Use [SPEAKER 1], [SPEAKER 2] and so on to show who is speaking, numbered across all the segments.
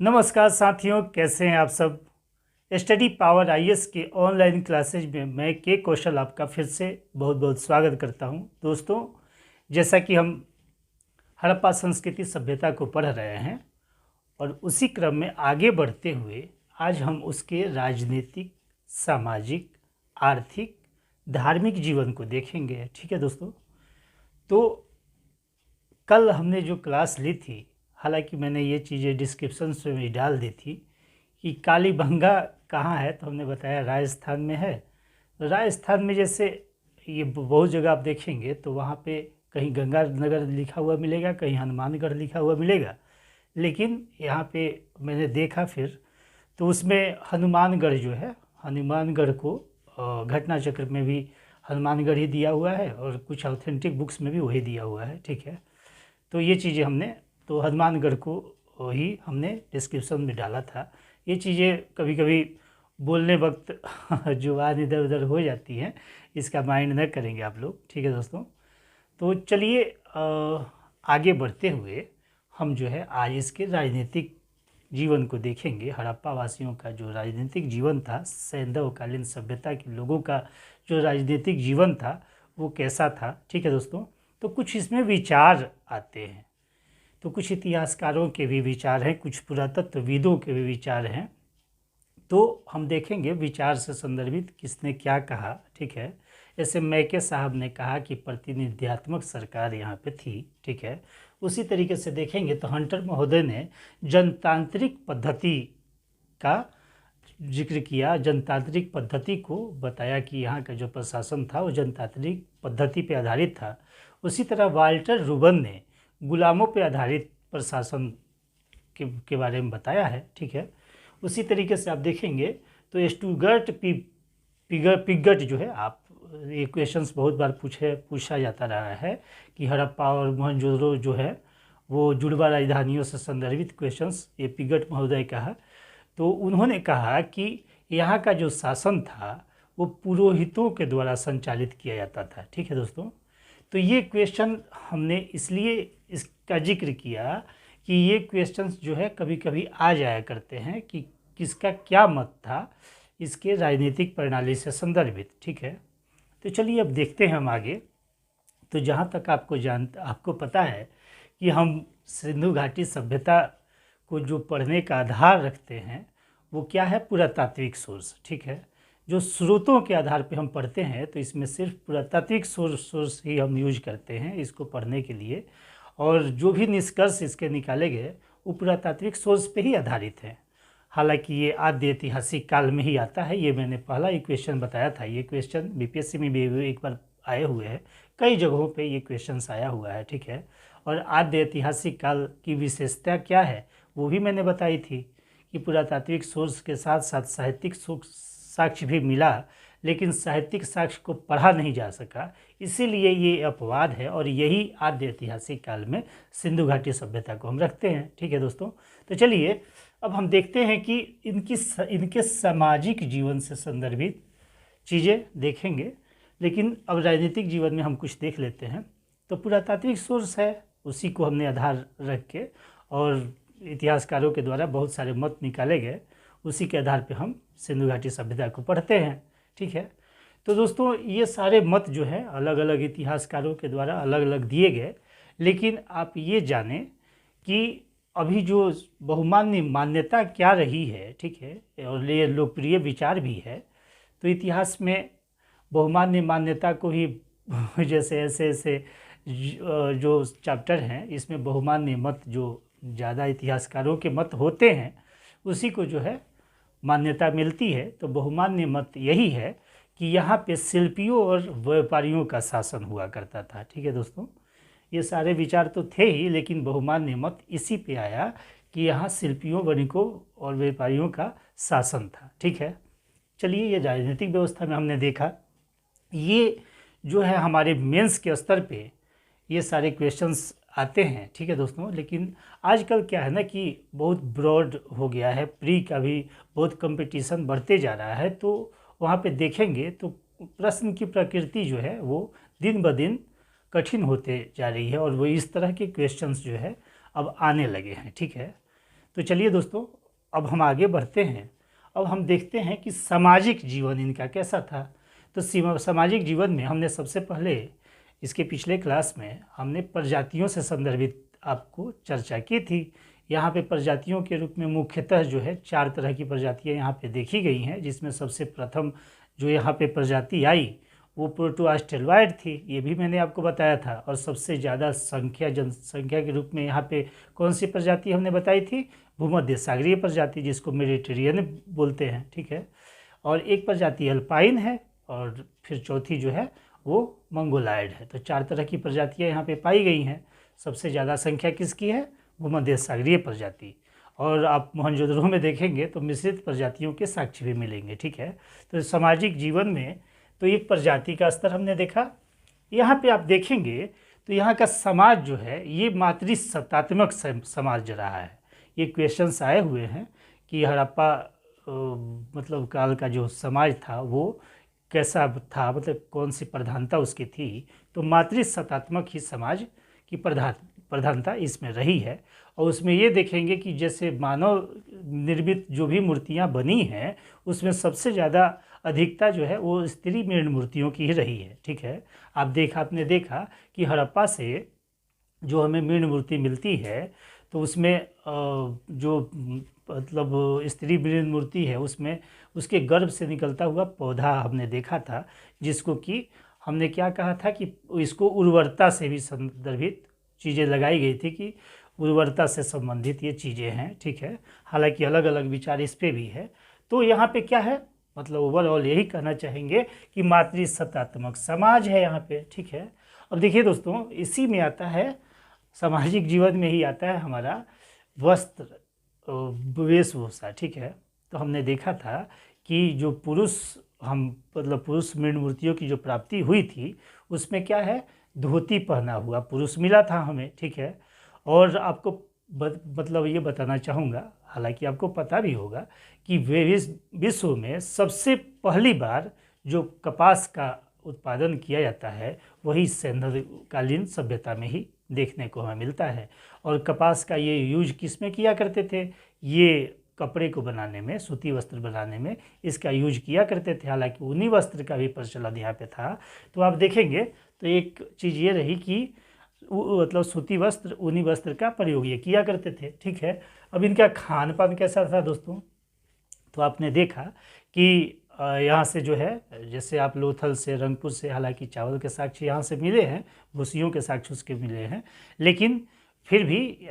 [SPEAKER 1] नमस्कार साथियों, कैसे हैं आप सब। स्टडी पावर आईएएस के ऑनलाइन क्लासेज में मैं के कौशल आपका फिर से बहुत बहुत स्वागत करता हूं। दोस्तों, जैसा कि हम हड़प्पा संस्कृति सभ्यता को पढ़ रहे हैं और उसी क्रम में आगे बढ़ते हुए आज हम उसके राजनीतिक, सामाजिक, आर्थिक, धार्मिक जीवन को देखेंगे। ठीक है दोस्तों, तो कल हमने जो क्लास ली थी, हालांकि मैंने ये चीज़ें डिस्क्रिप्शन में भी डाल दी थी कि कालीबंगा कहाँ है, तो हमने बताया राजस्थान में है। तो राजस्थान में जैसे ये बहुत जगह आप देखेंगे तो वहाँ पे कहीं गंगानगर लिखा हुआ मिलेगा, कहीं हनुमानगढ़ लिखा हुआ मिलेगा, लेकिन यहाँ पे मैंने देखा फिर तो उसमें हनुमानगढ़ जो है, हनुमानगढ़ को घटना चक्र में भी हनुमानगढ़ ही दिया हुआ है और कुछ ऑथेंटिक बुक्स में भी वही दिया हुआ है। ठीक है, तो ये चीज़ें हमने तो हनुमानगढ़ को ही हमने डिस्क्रिप्शन में डाला था। ये चीज़ें कभी कभी बोलने वक्त जुबान इधर उधर हो जाती हैं, इसका माइंड न करेंगे आप लोग। ठीक है दोस्तों, तो चलिए आगे बढ़ते हुए हम जो है आज इसके राजनीतिक जीवन को देखेंगे। हड़प्पा वासियों का जो राजनीतिक जीवन था, सैंधवकालीन सभ्यता के लोगों का जो राजनीतिक जीवन था वो कैसा था। ठीक है दोस्तों, तो कुछ इसमें विचार आते हैं, तो कुछ इतिहासकारों के भी विचार हैं, कुछ पुरातत्वविदों के भी विचार हैं, तो हम देखेंगे विचार से संदर्भित किसने क्या कहा। ठीक है, जैसे मैके साहब ने कहा कि प्रतिनिध्यात्मक सरकार यहाँ पे थी। ठीक है, उसी तरीके से देखेंगे तो हंटर महोदय ने जनतांत्रिक पद्धति का जिक्र किया, जनतांत्रिक पद्धति को बताया कि यहाँ का जो प्रशासन था वो जनतांत्रिक पद्धति पे आधारित था। उसी तरह वाल्टर रूबन ने गुलामों पे आधारित प्रशासन के बारे में बताया है। ठीक है, उसी तरीके से आप देखेंगे तो स्टुगर्ट पिगट जो है, आप ये क्वेश्चंस बहुत बार पूछा जाता रहा है कि हड़प्पा और मोहनजोदड़ो जो है वो जुड़वा राजधानियों से संदर्भित क्वेश्चंस ये पिगट महोदय का है। तो उन्होंने कहा कि यहाँ का जो शासन था वो पुरोहितों के द्वारा संचालित किया जाता था। ठीक है दोस्तों, तो ये क्वेश्चन हमने इसलिए इसका जिक्र किया कि ये क्वेश्चंस जो है कभी कभी आ जाया करते हैं कि किसका क्या मत था इसके राजनीतिक प्रणाली से संदर्भित। ठीक है, तो चलिए अब देखते हैं हम आगे। तो जहाँ तक आपको पता है कि हम सिंधु घाटी सभ्यता को जो पढ़ने का आधार रखते हैं वो क्या है, पुरातात्विक सोर्स। ठीक है, जो स्रोतों के आधार पे हम पढ़ते हैं तो इसमें सिर्फ पुरातात्विक सोर्स ही हम यूज करते हैं इसको पढ़ने के लिए, और जो भी निष्कर्ष इसके निकाले गए वो पुरातात्विक सोर्स पे ही आधारित है। हालांकि ये आद्य ऐतिहासिक काल में ही आता है, ये मैंने पहला ही क्वेश्चन बताया था। ये क्वेश्चन बीपीएससी में भी एक बार आए हुए हैं, कई जगहों पे ये क्वेश्चन आया हुआ है। ठीक है, और आद्य ऐतिहासिक काल की विशेषता क्या है वो भी मैंने बताई थी कि पुरातात्विक सोर्स के साथ साथ साहित्यिक साक्ष्य भी मिला, लेकिन साहित्यिक साक्ष्य को पढ़ा नहीं जा सका, इसीलिए ये अपवाद है और यही आद्य ऐतिहासिक काल में सिंधु घाटी सभ्यता को हम रखते हैं। ठीक है दोस्तों, तो चलिए अब हम देखते हैं कि इनके सामाजिक जीवन से संदर्भित चीज़ें देखेंगे, लेकिन अब राजनीतिक जीवन में हम कुछ देख लेते हैं। तो पुरातात्विक सोर्स है, उसी को हमने आधार रख के, और इतिहासकारों के द्वारा बहुत सारे मत निकाले गए, उसी के आधार पे हम सिंधु घाटी सभ्यता को पढ़ते हैं। ठीक है, तो दोस्तों ये सारे मत जो है अलग अलग इतिहासकारों के द्वारा अलग अलग दिए गए, लेकिन आप ये जानें कि अभी जो बहुमान्य मान्यता क्या रही है, ठीक है, और ये लोकप्रिय विचार भी है, तो इतिहास में बहुमान्य मान्यता को ही जैसे ऐसे जो चैप्टर हैं इसमें बहुमान्य मत जो ज़्यादा इतिहासकारों के मत होते हैं उसी को जो है मान्यता मिलती है। तो बहुमान्य मत यही है कि यहाँ पे शिल्पियों और व्यापारियों का शासन हुआ करता था। ठीक है दोस्तों, ये सारे विचार तो थे ही, लेकिन बहुमान्य मत इसी पे आया कि यहाँ शिल्पियों, वणिकों और व्यापारियों का शासन था। ठीक है, चलिए ये राजनीतिक व्यवस्था में हमने देखा, ये जो है हमारे मेंस के स्तर पे ये सारे क्वेश्चंस आते हैं। ठीक है दोस्तों, लेकिन आजकल क्या है ना कि बहुत ब्रॉड हो गया है, प्री का भी बहुत कंपटीशन बढ़ते जा रहा है, तो वहाँ पे देखेंगे तो प्रश्न की प्रकृति जो है वो दिन ब दिन कठिन होते जा रही है और वो इस तरह के क्वेश्चंस जो है अब आने लगे हैं। ठीक है, तो चलिए दोस्तों, अब हम आगे बढ़ते हैं। अब हम देखते हैं कि सामाजिक जीवन इनका कैसा था। तो सामाजिक जीवन में हमने सबसे पहले इसके पिछले क्लास में हमने प्रजातियों से संदर्भित आपको चर्चा की थी। यहाँ पे प्रजातियों के रूप में मुख्यतः जो है 4 तरह की प्रजातियाँ यहाँ पे देखी गई हैं, जिसमें सबसे प्रथम जो यहाँ पे प्रजाति आई वो प्रोटोआस्ट्रेलॉइड थी, ये भी मैंने आपको बताया था। और सबसे ज़्यादा जनसंख्या के रूप में यहाँ पे कौन सी प्रजाति हमने बताई थी? भूमध्य सागरीय प्रजाति, जिसको मेडिटेरियन बोलते हैं, ठीक है। और एक प्रजाति अल्पाइन है, और फिर चौथी जो है वो मंगोलायड है। तो 4 तरह की प्रजातियाँ यहाँ पे पाई गई हैं। सबसे ज़्यादा संख्या किसकी है? भूमध्य सागरीय प्रजाति। और आप मोहनजोदड़ो में देखेंगे तो मिश्रित प्रजातियों के साक्ष्य भी मिलेंगे, ठीक है। तो सामाजिक जीवन में तो एक प्रजाति का स्तर हमने देखा। यहाँ पे आप देखेंगे तो यहाँ का समाज जो है ये मातृसत्तात्मक समाज रहा है। ये क्वेश्चंस आए हुए हैं कि हड़प्पा मतलब काल का जो समाज था वो कैसा था, मतलब कौन सी प्रधानता उसकी थी। तो मातृसत्तात्मक ही समाज की प्रधानता इसमें रही है। और उसमें ये देखेंगे कि जैसे मानव निर्मित जो भी मूर्तियाँ बनी हैं उसमें सबसे ज़्यादा अधिकता जो है वो स्त्री मृण मूर्तियों की ही रही है, ठीक है। आपने देखा कि हड़प्पा से जो हमें मृण मूर्ति मिलती है तो उसमें जो मतलब स्त्री मृण मूर्ति है उसमें उसके गर्भ से निकलता हुआ पौधा हमने देखा था, जिसको कि हमने क्या कहा था कि इसको उर्वरता से भी संदर्भित चीज़ें लगाई गई थी कि उर्वरता से संबंधित ये चीज़ें हैं, ठीक है। हालांकि अलग अलग विचार इस पे भी है। तो यहाँ पे क्या है, मतलब ओवरऑल यही कहना चाहेंगे कि मातृसत्तात्मक समाज है यहाँ पे, ठीक है। अब देखिए दोस्तों, इसी में आता है सामाजिक जीवन में ही आता है हमारा वस्त्र वेशभूषा, ठीक है। तो हमने देखा था कि जो पुरुष मृण मूर्तियों की जो प्राप्ति हुई थी उसमें क्या है, धोती पहना हुआ पुरुष मिला था हमें, ठीक है। और आपको मतलब ये बताना चाहूँगा, हालांकि आपको पता भी होगा कि विश्व में सबसे पहली बार जो कपास का उत्पादन किया जाता है वही सैंधवकालीन सभ्यता में ही देखने को हमें मिलता है। और कपास का ये यूज किस में किया करते थे? ये कपड़े को बनाने में, सूती वस्त्र बनाने में इसका यूज किया करते थे। हालांकि ऊनी वस्त्र का भी प्रचलन यहाँ पे था। तो आप देखेंगे तो एक चीज़ ये रही कि मतलब सूती वस्त्र, ऊनी वस्त्र का प्रयोग ये किया करते थे, ठीक है। अब इनका खान पान कैसा था दोस्तों? तो आपने देखा कि यहाँ से जो है, जैसे आप लोथल से, रंगपुर से, हालांकि चावल के साक्ष्य यहाँ से मिले हैं, भूसियों के साक्ष्य उसके मिले हैं, लेकिन फिर भी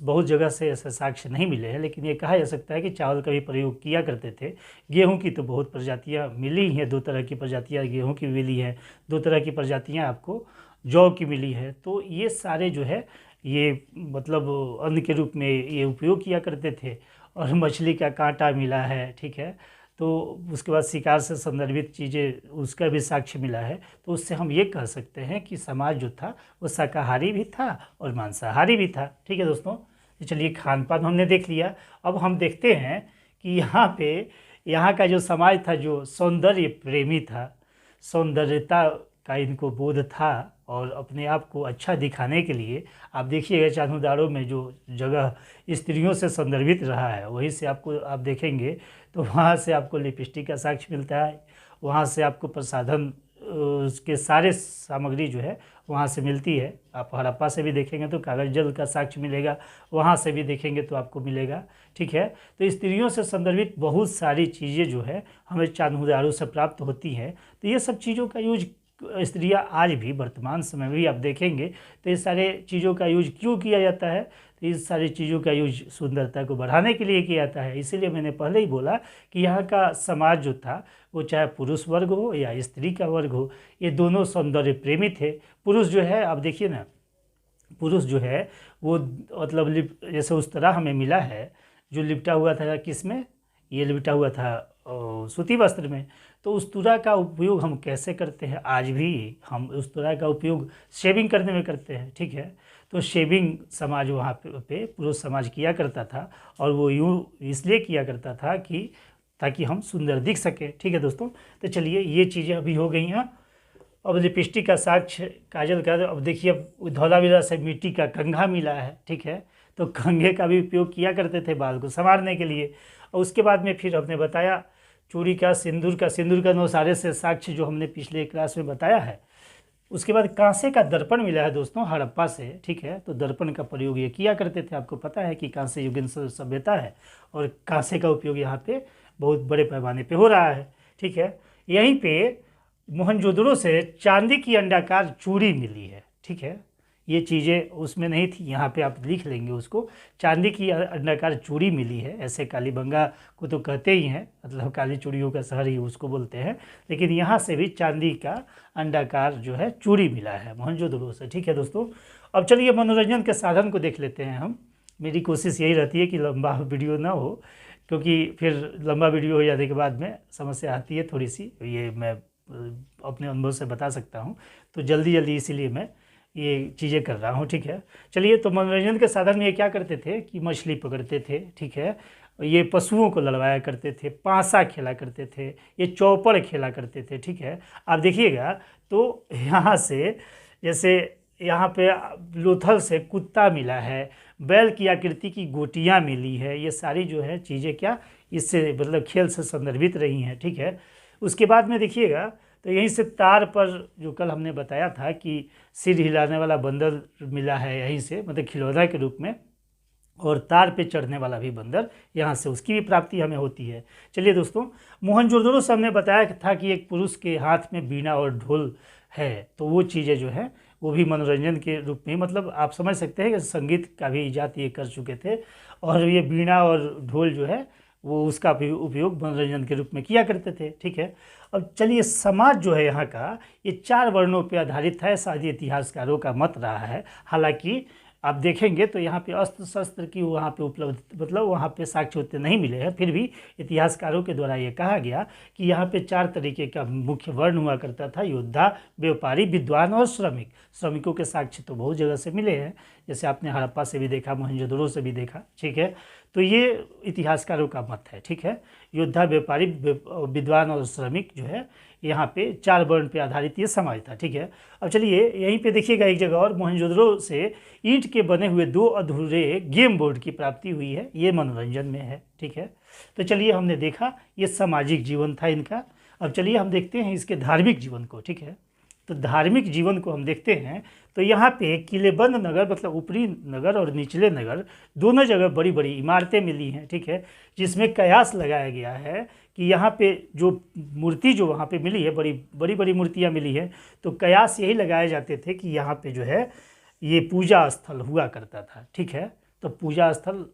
[SPEAKER 1] बहुत जगह से ऐसे साक्ष्य नहीं मिले हैं। लेकिन ये कहा जा सकता है कि चावल का भी प्रयोग किया करते थे। गेहूं की तो बहुत प्रजातियाँ मिली हैं, 2 तरह की प्रजातियाँ गेहूं की मिली हैं, 2 तरह की प्रजातियाँ आपको जौ की मिली है। तो ये सारे जो है ये मतलब अन्न के रूप में ये उपयोग किया करते थे। और मछली का कांटा मिला है, ठीक है। तो उसके बाद शिकार से संदर्भित चीज़ें उसका भी साक्ष्य मिला है। तो उससे हम ये कह सकते हैं कि समाज जो था वो शाकाहारी भी था और मांसाहारी भी था, ठीक है दोस्तों। तो चलिए, खान पान हमने देख लिया। अब हम देखते हैं कि यहाँ का जो समाज था जो सौंदर्य प्रेमी था, सौंदर्यता का इनको बोध था, और अपने आप को अच्छा दिखाने के लिए आप देखिएगा चांदुदारों में जो जगह स्त्रियों से संदर्भित रहा है वहीं से आप देखेंगे तो वहाँ से आपको लिपस्टिक का साक्ष्य मिलता है, वहाँ से आपको प्रसाधन उसके सारे सामग्री जो है वहाँ से मिलती है। आप हड़प्पा से भी देखेंगे तो कागज जल का साक्ष्य मिलेगा, वहाँ से भी देखेंगे तो आपको मिलेगा, ठीक है। तो स्त्रियों से संदर्भित बहुत सारी चीज़ें जो है हमें चांदुदारों से प्राप्त होती हैं। तो ये सब चीज़ों का यूज स्त्रियां आज भी वर्तमान समय में भी आप देखेंगे तो ये सारे चीज़ों का यूज क्यों किया जाता है? तो इस सारी चीज़ों का यूज सुंदरता को बढ़ाने के लिए किया जाता है। इसीलिए मैंने पहले ही बोला कि यहाँ का समाज जो था वो चाहे पुरुष वर्ग हो या स्त्री का वर्ग हो, ये दोनों सौंदर्य प्रेमी थे। पुरुष जो है, आप देखिए ना, पुरुष जो है वो मतलब जैसे उस तरह हमें मिला है जो लिपटा हुआ था किस में, ये लिपटा हुआ था सूती वस्त्र में। तो उस तुरा का उपयोग हम कैसे करते हैं? आज भी हम उस तुरा का उपयोग शेविंग करने में करते हैं, ठीक है। तो शेविंग समाज वहाँ पे पुरुष समाज किया करता था, और वो यूँ इसलिए किया करता था कि ताकि हम सुंदर दिख सकें, ठीक है दोस्तों। तो चलिए, ये चीज़ें अभी हो गई हैं अब लिपस्टिक का साक्ष्य काजल का, अब देखिए अब धौलावीरा से मिट्टी का कंघा मिला है, ठीक है। तो कंघे का भी उपयोग किया करते थे बाल को संवारने के लिए। और उसके बाद में फिर हमने बताया चूड़ी का, सिंदूर का नौसारे से साक्ष्य जो हमने पिछले क्लास में बताया है। उसके बाद कांसे का दर्पण मिला है दोस्तों हड़प्पा से, ठीक है। तो दर्पण का प्रयोग ये किया करते थे, आपको पता है कि कांस्य युगीन सभ्यता है और कांसे का उपयोग यहाँ पे बहुत बड़े पैमाने पे हो रहा है, ठीक है। यहीं पे मोहनजोदड़ो से चांदी की अंडाकार चूड़ी मिली है, ठीक है। ये चीज़ें उसमें नहीं थी, यहाँ पे आप लिख लेंगे उसको। चांदी की अंडाकार चूड़ी मिली है, ऐसे कालीबंगा को तो कहते ही हैं, मतलब काली चूड़ियों का शहर ही उसको बोलते हैं, लेकिन यहाँ से भी चांदी का अंडाकार जो है चूड़ी मिला है मोहनजोदड़ो से, ठीक है दोस्तों। अब चलिए मनोरंजन के साधन को देख लेते हैं हम। मेरी कोशिश यही रहती है कि लंबा वीडियो ना हो, क्योंकि फिर लंबा वीडियो हो जाने के बाद में समस्या आती है थोड़ी सी, ये मैं अपने अनुभव से बता सकता हूँ। तो जल्दी इसीलिए मैं ये चीज़ें कर रहा हूँ, ठीक है। चलिए, तो मनोरंजन के साधन में ये क्या करते थे कि मछली पकड़ते थे, ठीक है। ये पशुओं को लड़वाया करते थे, पासा खेला करते थे, ये चौपड़ खेला करते थे, ठीक है। आप देखिएगा तो यहाँ से, जैसे यहाँ पे लोथल से कुत्ता मिला है, बैल की आकृति की गोटियाँ मिली है, ये सारी जो है चीज़ें क्या इससे मतलब खेल से संदर्भित रही हैं, ठीक है। उसके बाद में देखिएगा तो यहीं से तार पर जो कल हमने बताया था कि सिर हिलाने वाला बंदर मिला है यहीं से, मतलब खिलौना के रूप में, और तार पे चढ़ने वाला भी बंदर यहाँ से, उसकी भी प्राप्ति हमें होती है। चलिए दोस्तों, मोहनजोदड़ो से हमने बताया था कि एक पुरुष के हाथ में बीना और ढोल है, तो वो चीज़ें जो है वो भी मनोरंजन के रूप में, मतलब आप समझ सकते हैं कि संगीत का भी इजात ये कर चुके थे, और ये बीना और ढोल जो है वो उसका भी उपयोग मनोरंजन के रूप में किया करते थे, ठीक है। अब चलिए, समाज जो है यहाँ का ये 4 वर्णों पे आधारित है, शायद इतिहासकारों का मत रहा है। हालांकि आप देखेंगे तो यहाँ पे अस्त्र शस्त्र की वहाँ पे उपलब्ध, मतलब वहाँ पे साक्ष्य उतने नहीं मिले हैं, फिर भी इतिहासकारों के द्वारा ये कहा गया कि यहाँ पे 4 तरीके का मुख्य वर्ण हुआ करता था: योद्धा, व्यापारी, विद्वान और श्रमिक। श्रमिकों के साक्ष्य तो बहुत जगह से मिले हैं, जैसे आपने हड़प्पा से भी देखा, मोहनजोदड़ो से भी देखा, ठीक है। तो ये इतिहासकारों का मत है, ठीक है। योद्धा, व्यापारी, विद्वान और श्रमिक जो है यहाँ पे 4 वर्ण पे आधारित ये समाज था, ठीक है। अब चलिए यहीं पे देखिएगा एक जगह और, मोहनजोदड़ो से ईंट के बने हुए 2 अधूरे गेम बोर्ड की प्राप्ति हुई है, ये मनोरंजन में है, ठीक है। तो चलिए, हमने देखा ये सामाजिक जीवन था इनका। अब चलिए हम देखते हैं इसके धार्मिक जीवन को, ठीक है। तो धार्मिक जीवन को हम देखते हैं तो यहाँ पे किलेबंद नगर, मतलब ऊपरी नगर और निचले नगर, दोनों जगह बड़ी बड़ी इमारतें मिली हैं, ठीक है। जिसमें कयास लगाया गया है कि यहाँ पे जो मूर्ति जो वहाँ पे मिली है, बड़ी बड़ी मूर्तियाँ मिली हैं, तो कयास यही लगाए जाते थे कि यहाँ पे जो है ये पूजा स्थल हुआ करता था, ठीक है। तो पूजा स्थल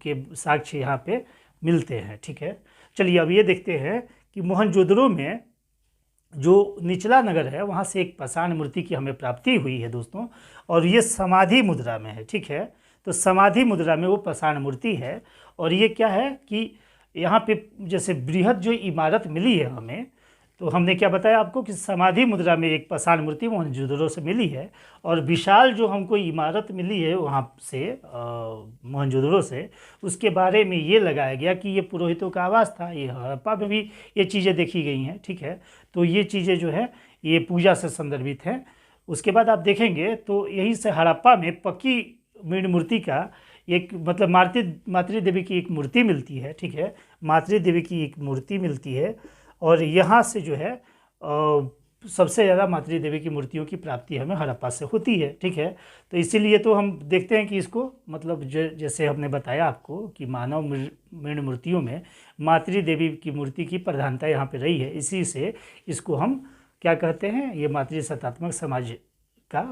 [SPEAKER 1] के साक्ष्य यहाँ पे मिलते हैं, ठीक है। चलिए, अब ये देखते हैं कि मोहनजोदड़ो में जो निचला नगर है वहाँ से एक पाषाण मूर्ति की हमें प्राप्ति हुई है दोस्तों, और ये समाधि मुद्रा में है, ठीक है। तो समाधि मुद्रा में वो पाषाण मूर्ति है, और ये क्या है कि यहाँ पे जैसे बृहद जो इमारत मिली है हमें, तो हमने क्या बताया आपको कि समाधि मुद्रा में एक पाषाण मूर्ति मोहनजोदड़ो से मिली है, और विशाल जो हमको इमारत मिली है वहाँ से मोहनजोदड़ो से, उसके बारे में ये लगाया गया कि ये पुरोहितों का आवास था। ये हड़प्पा में भी ये चीज़ें देखी गई हैं, ठीक है। तो ये चीज़ें जो है ये पूजा से संदर्भित हैं। उसके बाद आप देखेंगे तो यहीं से हड़प्पा में पक्की मीण मूर्ति का एक, मतलब मातृ देवी की एक मूर्ति मिलती है, ठीक है। मातृ देवी की एक मूर्ति मिलती है, और यहाँ से जो है सबसे ज़्यादा मातृ देवी की मूर्तियों की प्राप्ति हमें हड़प्पा से होती है, ठीक है। तो इसीलिए तो हम देखते हैं कि इसको, मतलब जैसे हमने बताया आपको कि मानव मीण मूर्तियों में मातृ देवी की मूर्ति की प्रधानता यहाँ पे रही है, इसी से इसको हम क्या कहते हैं, ये मातृ सत्तात्मक समाज का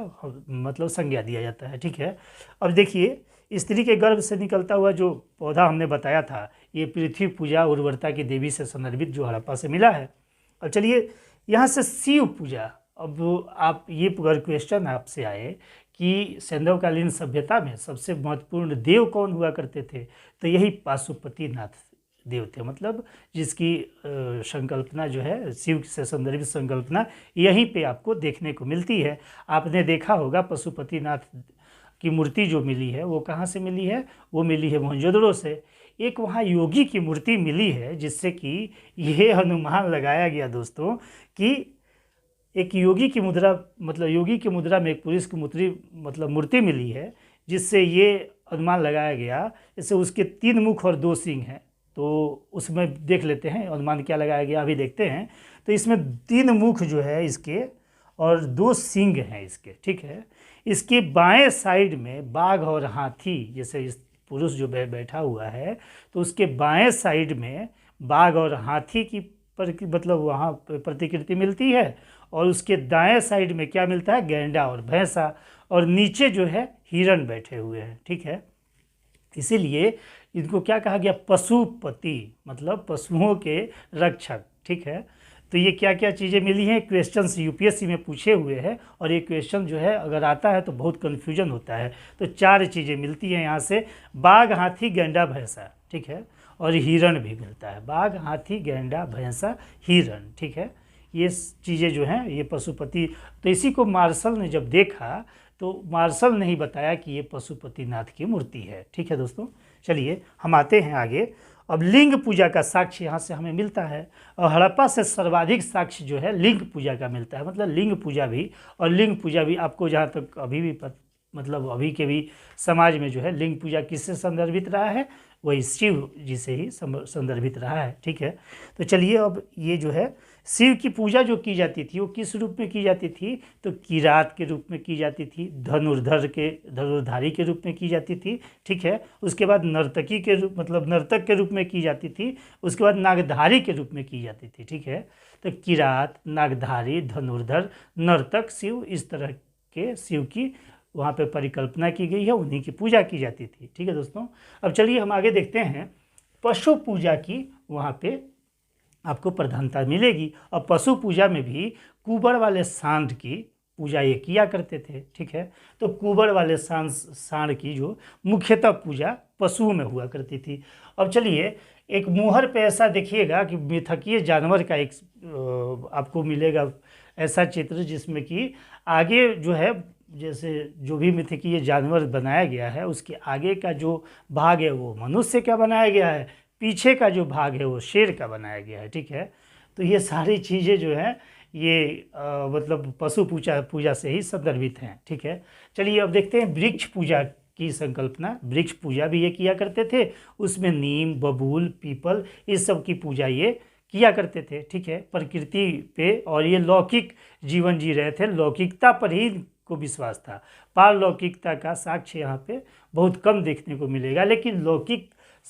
[SPEAKER 1] मतलब संज्ञा दिया जाता है, ठीक है। अब देखिए, स्त्री के गर्भ से निकलता हुआ जो पौधा हमने बताया था, ये पृथ्वी पूजा उर्वरता की देवी से संदर्भित जो हड़प्पा से मिला है। और चलिए, यहाँ से शिव पूजा, अब आप ये अगर क्वेश्चन आपसे आए कि सैंधवकालीन सभ्यता में सबसे महत्वपूर्ण देव कौन हुआ करते थे, तो यही पाशुपतिनाथ देव थे, मतलब जिसकी संकल्पना जो है शिव से संदर्भित संकल्पना यहीं पे आपको देखने को मिलती है। आपने देखा होगा पशुपतिनाथ की मूर्ति जो मिली है वो कहाँ से मिली है, वो मिली है मोहनजोदड़ो से। एक वहाँ योगी की मूर्ति मिली है, जिससे कि यह अनुमान लगाया गया दोस्तों कि एक योगी की मुद्रा, मतलब योगी की मुद्रा में एक पुरुष की मूर्ति मिली है, जिससे ये अनुमान लगाया गया, जैसे उसके 3 मुख और 2 सींग हैं। तो उसमें देख लेते हैं अनुमान क्या लगाया गया, अभी देखते हैं। तो इसमें 3 मुख जो है इसके और 2 सींग हैं इसके, ठीक है। इसके बाएं साइड में बाघ और हाथी, जैसे इस पुरुष जो बैठा हुआ है तो उसके बाएं साइड में बाघ और हाथी की मतलब वहाँ प्रतिकृति मिलती है, और उसके दाएं साइड में क्या मिलता है, गैंडा और भैंसा, और नीचे जो है हिरण बैठे हुए हैं, ठीक है। इसीलिए इनको क्या कहा गया, पशुपति, मतलब पशुओं के रक्षक, ठीक है। तो ये क्या क्या चीज़ें मिली हैं, क्वेश्चंस यूपीएससी में पूछे हुए हैं, और ये क्वेश्चन जो है अगर आता है तो बहुत कन्फ्यूजन होता है। तो 4 चीज़ें मिलती हैं यहाँ से, बाघ, हाथी, गैंडा, भैंसा, ठीक है, और हिरण भी मिलता है, बाघ, हाथी, गैंडा, भैंसा, हिरण, ठीक है। ये चीज़ें जो हैं ये पशुपति। तो इसी को मार्शल ने जब देखा तो मार्शल ने ही बताया कि ये पशुपतिनाथ की मूर्ति है, ठीक है दोस्तों। चलिए हम आते हैं आगे। अब लिंग पूजा का साक्ष्य यहाँ से हमें मिलता है, और हड़प्पा से सर्वाधिक साक्ष्य जो है लिंग पूजा का मिलता है। मतलब लिंग पूजा भी, और लिंग पूजा भी आपको जहाँ तक अभी भी मतलब अभी के भी समाज में जो है लिंग पूजा किससे संदर्भित रहा है, वही शिव जी से ही संदर्भित रहा है, ठीक है। तो चलिए अब ये जो है शिव की पूजा जो की जाती थी वो किस रूप में की जाती थी, तो किरात के रूप में की जाती थी, धनुर्धारी के रूप में की जाती थी, ठीक है। उसके बाद नर्तकी के रूप, मतलब नर्तक के रूप में की जाती थी। उसके बाद नागधारी के रूप में की जाती थी, ठीक है। तो किरात, नागधारी, धनुर्धर, नर्तक, शिव, इस तरह के शिव की वहाँ पे परिकल्पना की गई है, उन्हीं की पूजा की जाती थी, ठीक है दोस्तों। अब चलिए हम आगे देखते हैं। पशु पूजा की वहाँ पे आपको प्रधानता मिलेगी, और पशु पूजा में भी कुबर वाले सांड की पूजा ये किया करते थे, ठीक है। तो कुबर वाले सांड की जो मुख्यतः पूजा पशुओं में हुआ करती थी। अब चलिए एक मुहर पे ऐसा देखिएगा कि मिथकीय जानवर का एक आपको मिलेगा ऐसा चित्र, जिसमें कि आगे जो है, जैसे जो भी मिथकीय जानवर बनाया गया है उसके आगे का जो भाग है वो मनुष्य का बनाया गया है, पीछे का जो भाग है वो शेर का बनाया गया है, ठीक है। तो ये सारी चीज़ें जो हैं ये मतलब पशु पूजा से ही संदर्भित हैं, ठीक है। चलिए अब देखते हैं वृक्ष पूजा की संकल्पना। वृक्ष पूजा भी ये किया करते थे, उसमें नीम, बबूल, पीपल, इस सब की पूजा ये किया करते थे, ठीक है, प्रकृति पे। और ये लौकिक जीवन जी रहे थे, लौकिकता पर ही को विश्वास था। पारलौकिकता का साक्ष्य यहाँ पे बहुत कम देखने को मिलेगा, लेकिन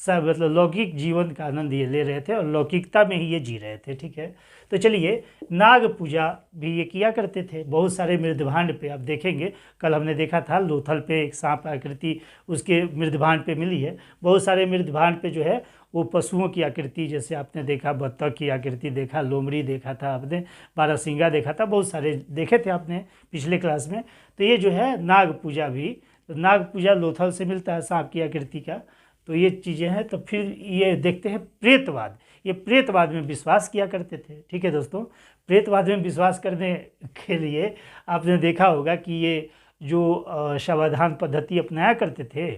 [SPEAKER 1] मतलब लौकिक जीवन का आनंद ये ले रहे थे और लौकिकता में ही ये जी रहे थे, ठीक है। तो चलिए नाग पूजा भी ये किया करते थे। बहुत सारे मृदभांड पे आप देखेंगे, कल हमने देखा था लोथल पे एक सांप आकृति उसके मृदभांड पे मिली है। बहुत सारे मृदभांड पे जो है वो पशुओं की आकृति, जैसे आपने देखा बत्तख की आकृति देखा, लोमड़ी देखा था आपने, बारहसिंगा देखा था, बहुत सारे देखे थे आपने पिछले क्लास में। तो ये जो है नाग पूजा भी, तो नाग पूजा लोथल से मिलता है सांप की आकृति का। तो ये चीज़ें हैं। तो फिर ये देखते हैं प्रेतवाद। ये प्रेतवाद में विश्वास किया करते थे, ठीक है दोस्तों। प्रेतवाद में विश्वास करने के लिए आपने देखा होगा कि ये जो शवाधान पद्धति अपनाया करते थे,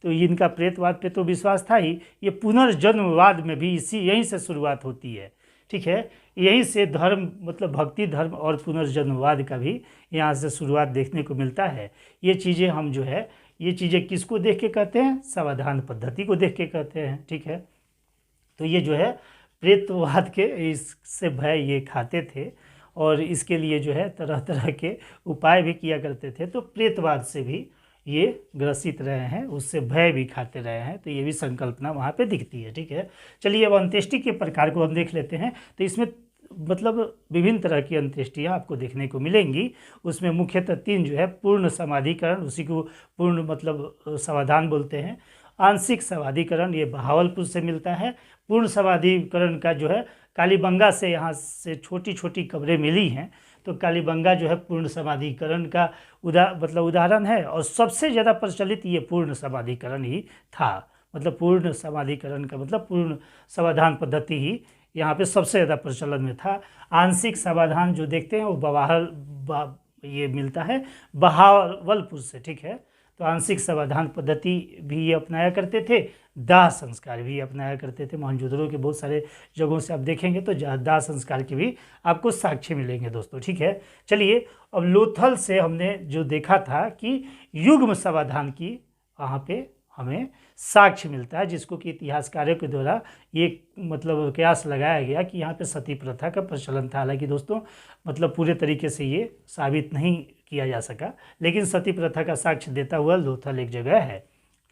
[SPEAKER 1] तो इनका प्रेतवाद पे तो विश्वास था ही, ये पुनर्जन्मवाद में भी यहीं से शुरुआत होती है, ठीक है। यहीं से धर्म, मतलब भक्ति धर्म और पुनर्जन्मवाद का भी यहाँ से शुरुआत देखने को मिलता है। ये चीज़ें हम जो है, ये चीज़ें किसको देख के कहते हैं, सावधान पद्धति को देख के कहते हैं, ठीक है। तो ये जो है प्रेतवाद के इससे भय ये खाते थे, और इसके लिए जो है तरह तरह के उपाय भी किया करते थे। तो प्रेतवाद से भी ये ग्रसित रहे हैं, उससे भय भी खाते रहे हैं। तो ये भी संकल्पना वहाँ पे दिखती है, ठीक है। चलिए अब अंत्येष्टि के प्रकार को हम देख लेते हैं। तो इसमें मतलब विभिन्न तरह की अंत्येष्टियाँ आपको देखने को मिलेंगी। उसमें मुख्यतः 3 जो है, पूर्ण समाधिकरण, उसी को पूर्ण मतलब समाधान बोलते हैं। आंशिक समाधिकरण ये बहावलपुर से मिलता है। पूर्ण समाधिकरण का जो है कालीबंगा से, यहाँ से छोटी छोटी कब्रें मिली हैं। तो कालीबंगा जो है पूर्ण समाधिकरण का उदाहरण है, और सबसे ज़्यादा प्रचलित ये पूर्ण समाधिकरण ही था। मतलब पूर्ण समाधिकरण का मतलब पूर्ण समाधान पद्धति ही यहाँ पे सबसे ज़्यादा प्रचलन में था। आंशिक समाधान जो देखते हैं वो ये मिलता है बहावलपुर से, ठीक है। तो आंशिक समाधान पद्धति भी ये अपनाया करते थे, दाह संस्कार भी अपनाया करते थे। मोहनजोदड़ो के बहुत सारे जगहों से आप देखेंगे तो दाह संस्कार के भी आपको साक्ष्य मिलेंगे दोस्तों, ठीक है। चलिए, अब लोथल से हमने जो देखा था कि युग्म समाधान की वहाँ पे हमें साक्ष्य मिलता है, जिसको कि इतिहासकारों के द्वारा ये मतलब कयास लगाया गया कि यहाँ पे सती प्रथा का प्रचलन था। हालांकि दोस्तों मतलब पूरे तरीके से ये साबित नहीं किया जा सका, लेकिन सती प्रथा का साक्ष्य देता हुआ लोथल एक जगह है,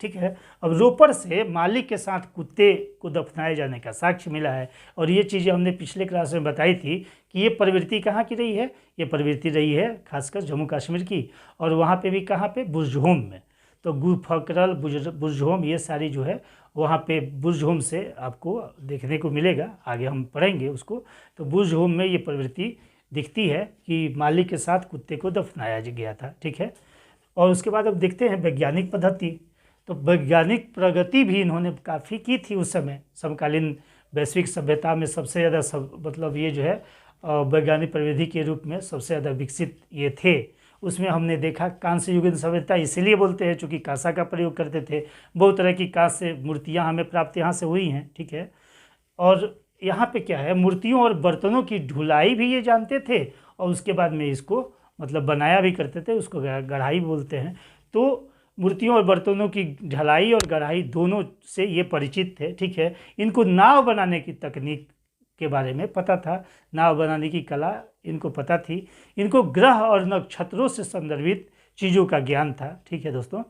[SPEAKER 1] ठीक है। अब रोपड़ से मालिक के साथ कुत्ते को दफनाए जाने का साक्ष्य मिला है, और ये चीज़ें हमने पिछले क्लास में बताई थी कि ये प्रवृत्ति कहाँ की रही है, ये प्रवृत्ति रही है खासकर जम्मू कश्मीर की, और वहाँ पे भी कहाँ पे, बुर्जहोम में। तो गुफकरल, बुर्जहोम, ये सारी जो है वहाँ पे बुर्जहोम से आपको देखने को मिलेगा, आगे हम पढ़ेंगे उसको। तो बुर्जहोम में ये प्रवृत्ति दिखती है कि मालिक के साथ कुत्ते को दफनाया गया था, ठीक है। और उसके बाद अब देखते हैं वैज्ञानिक पद्धति। तो वैज्ञानिक प्रगति भी इन्होंने काफ़ी की थी उस समय। समकालीन वैश्विक सभ्यता में सबसे ज़्यादा मतलब ये जो है वैज्ञानिक प्रविधि के रूप में सबसे ज़्यादा विकसित ये थे। उसमें हमने देखा कांस्य युगीन सभ्यता इसीलिए बोलते हैं चूँकि कांसा का प्रयोग करते थे। बहुत तरह की कांस्य मूर्तियाँ हमें प्राप्त यहाँ से हुई हैं, ठीक है। और यहाँ पे क्या है, मूर्तियों और बर्तनों की ढुलाई भी ये जानते थे, और उसके बाद में इसको मतलब बनाया भी करते थे, उसको गढ़ाई बोलते हैं। तो मूर्तियों और बर्तनों की ढलाई और गढ़ाई दोनों से ये परिचित थे, ठीक है। इनको नाव बनाने की तकनीक के बारे में पता था, नाव बनाने की कला इनको पता थी। इनको ग्रह और नक्षत्रों से संदर्भित चीज़ों का ज्ञान था, ठीक है दोस्तों।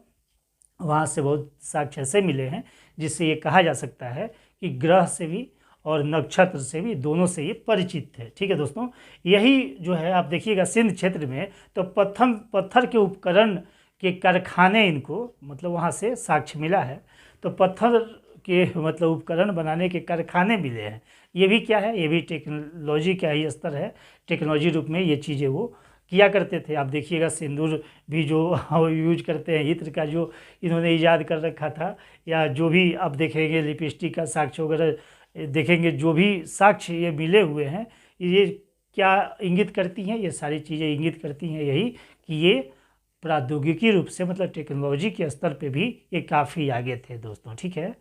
[SPEAKER 1] वहाँ से बहुत साक्ष्य ऐसे मिले हैं जिससे ये कहा जा सकता है कि ग्रह से भी और नक्षत्र से भी, दोनों से ये परिचित थे, ठीक है दोस्तों। यही जो है आप देखिएगा सिंध क्षेत्र में तो पत्थर के उपकरण के कारखाने इनको मतलब वहाँ से साक्ष्य मिला है। तो पत्थर के मतलब उपकरण बनाने के कारखाने मिले हैं। ये भी क्या है, ये भी टेक्नोलॉजी का ही स्तर है। टेक्नोलॉजी रूप में ये चीज़ें वो किया करते थे। आप देखिएगा सिंदूर भी जो यूज करते हैं, इत्र का जो इन्होंने ईजाद कर रखा था, या जो भी आप देखेंगे लिपस्टिक का साक्ष्य वगैरह देखेंगे, जो भी साक्ष्य ये मिले हुए हैं, ये क्या इंगित करती हैं, ये सारी चीज़ें इंगित करती हैं यही कि ये प्रौद्योगिकी रूप से मतलब टेक्नोलॉजी के स्तर पे भी ये काफ़ी आगे थे दोस्तों, ठीक है।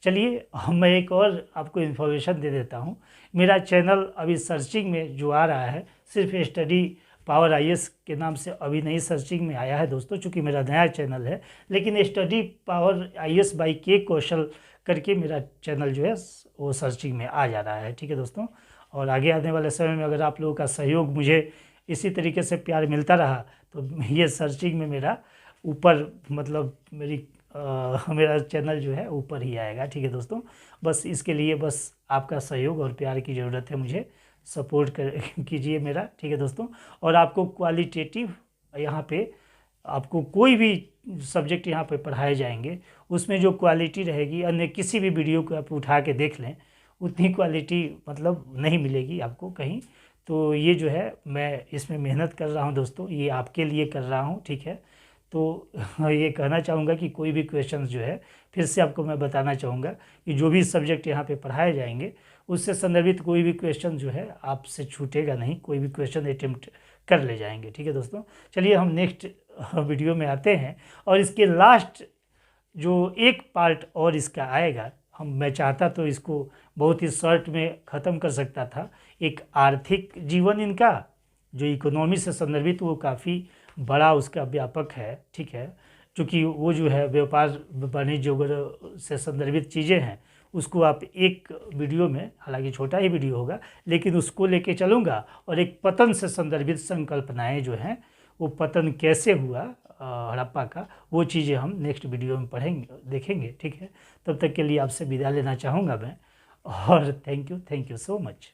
[SPEAKER 1] चलिए मैं एक और आपको इन्फॉर्मेशन दे देता हूँ। मेरा चैनल अभी सर्चिंग में जो आ रहा है सिर्फ स्टडी पावर आईएएस के नाम से अभी नई सर्चिंग में आया है दोस्तों, चूँकि मेरा नया चैनल है। लेकिन स्टडी पावर आईएएस बाई के कौशल करके मेरा चैनल जो है वो सर्चिंग में आ जा रहा है, ठीक है दोस्तों। और आगे आने वाले समय में अगर आप लोगों का सहयोग मुझे इसी तरीके से प्यार मिलता रहा तो ये सर्चिंग में मेरा ऊपर मतलब मेरा चैनल जो है ऊपर ही आएगा, ठीक है दोस्तों। बस इसके लिए बस आपका सहयोग और प्यार की ज़रूरत है, मुझे सपोर्ट कीजिए मेरा, ठीक है दोस्तों। और आपको क्वालिटेटिव यहाँ पे आपको कोई भी सब्जेक्ट यहाँ पे पढ़ाए जाएंगे उसमें जो क्वालिटी रहेगी, अन्य किसी भी वीडियो को आप उठा के देख लें उतनी क्वालिटी मतलब नहीं मिलेगी आपको कहीं। तो ये जो है मैं इसमें मेहनत कर रहा हूँ दोस्तों, ये आपके लिए कर रहा हूँ, ठीक है। तो ये कहना चाहूँगा कि कोई भी क्वेश्चंस जो है, फिर से आपको मैं बताना चाहूँगा कि जो भी सब्जेक्ट यहाँ पे पढ़ाए जाएंगे उससे संदर्भित कोई भी क्वेश्चन जो है आपसे छूटेगा नहीं, कोई भी क्वेश्चन अटेम्प्ट कर ले जाएंगे, ठीक है दोस्तों। चलिए हम नेक्स्ट वीडियो में आते हैं, और इसके लास्ट जो एक पार्ट और इसका आएगा, मैं चाहता तो इसको बहुत ही शॉर्ट में ख़त्म कर सकता था। एक आर्थिक जीवन इनका जो इकोनॉमी से संदर्भित वो काफ़ी बड़ा उसका व्यापक है, ठीक है। क्योंकि वो जो है व्यापार वाणिज्य वगैरह से संदर्भित चीज़ें हैं, उसको आप एक वीडियो में, हालांकि छोटा ही वीडियो होगा लेकिन उसको लेके चलूँगा। और एक पतन से संदर्भित संकल्पनाएं जो हैं, वो पतन कैसे हुआ हड़प्पा का, वो चीज़ें हम नेक्स्ट वीडियो में पढ़ेंगे, देखेंगे, ठीक है। तब तक के लिए आपसे विदा लेना चाहूँगा मैं, और थैंक यू सो मच।